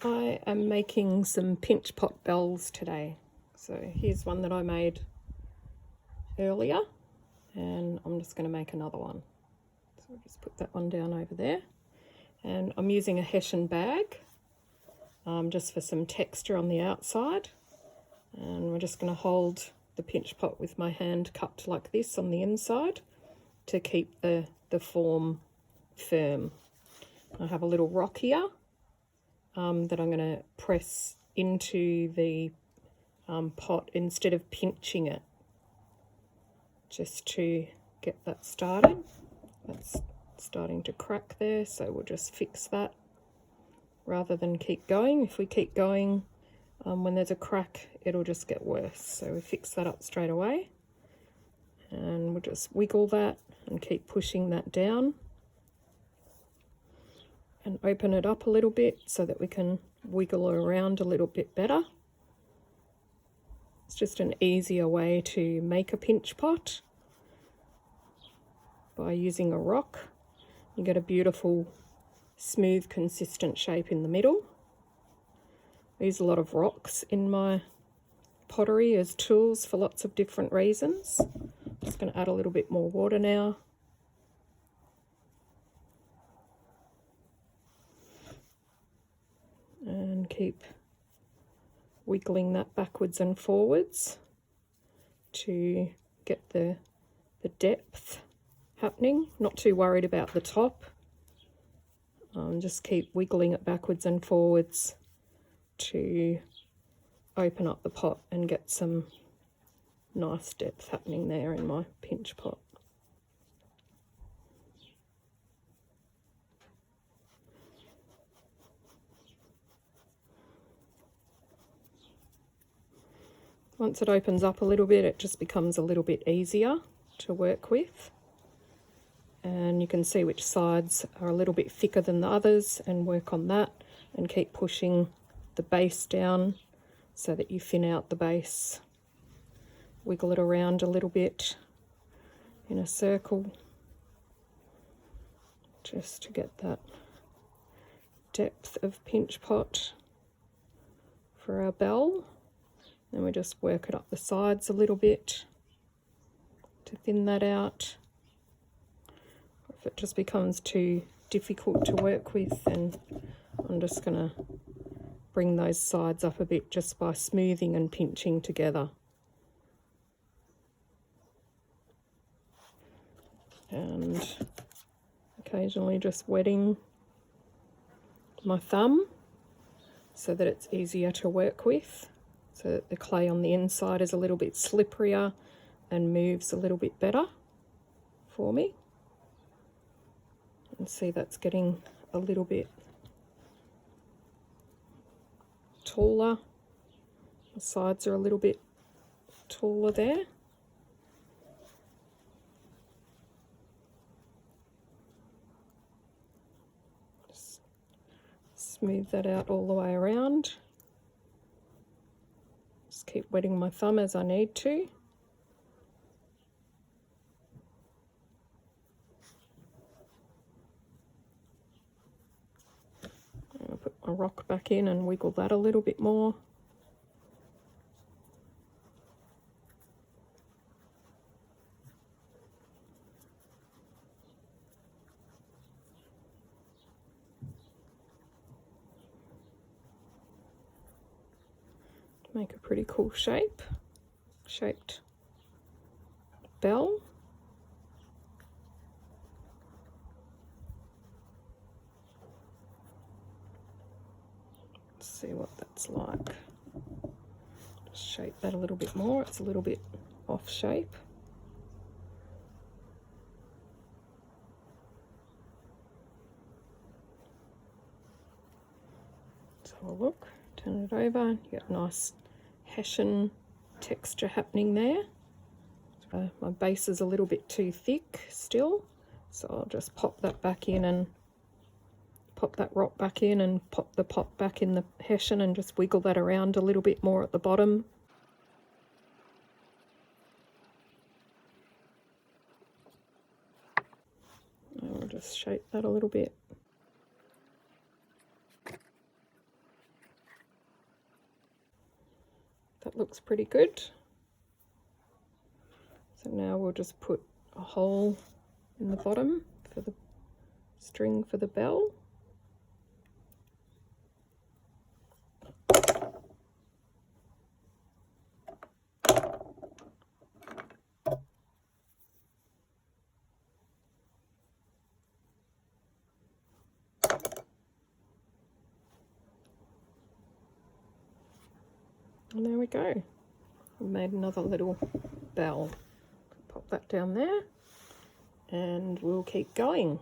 I am making some pinch pot bells today. So here's one that I made earlier, and I'm just going to make another one. So I'll just put that one down over there. And I'm using a Hessian bag just for some texture on the outside. And we're just going to hold the pinch pot with my hand cupped like this on the inside to keep the form firm. I have a little rock here that I'm going to press into the pot instead of pinching it, just to get that started. That's starting to crack there, so we'll just fix that rather than keep going. If we keep going, when there's a crack, it'll just get worse. So we fix that up straight away, and we'll just wiggle that and keep pushing that down and open it up a little bit so that we can wiggle it around a little bit better. It's just an easier way to make a pinch pot by using a rock. You get a beautiful, smooth, consistent shape in the middle. I use a lot of rocks in my pottery as tools for lots of different reasons. I'm just going to add a little bit more water now. And keep wiggling that backwards and forwards to get the depth happening. Not too worried about the top. Just keep wiggling it backwards and forwards to open up the pot and get some nice depth happening there in my pinch pot. Once it opens up a little bit, it just becomes a little bit easier to work with. And you can see which sides are a little bit thicker than the others and work on that and keep pushing the base down so that you thin out the base. Wiggle it around a little bit in a circle just to get that depth of pinch pot for our bell. Then we just work it up the sides a little bit to thin that out. If it just becomes too difficult to work with, then I'm just going to bring those sides up a bit just by smoothing and pinching together. And occasionally just wetting my thumb so that it's easier to work with, so that the clay on the inside is a little bit slipperier and moves a little bit better for me. And see, that's getting a little bit taller. The sides are a little bit taller there. Just smooth that out all the way around. Just keep wetting my thumb as I need to. I'll put my rock back in and wiggle that a little bit more. Make a pretty cool shaped bell. Let's see what that's like. Just shape that a little bit more. It's a little bit off shape. Let's have a look. Turn it over. You get a nice Hessian texture happening there. My base is a little bit too thick still, so I'll just pop that back in and pop that rock back in and pop the pot back in the Hessian and just wiggle that around a little bit more at the bottom. I'll just shape that a little bit. That looks pretty good. So now we'll just put a hole in the bottom for the string for the bell. And there we go. We made another little bell. Pop that down there and we'll keep going.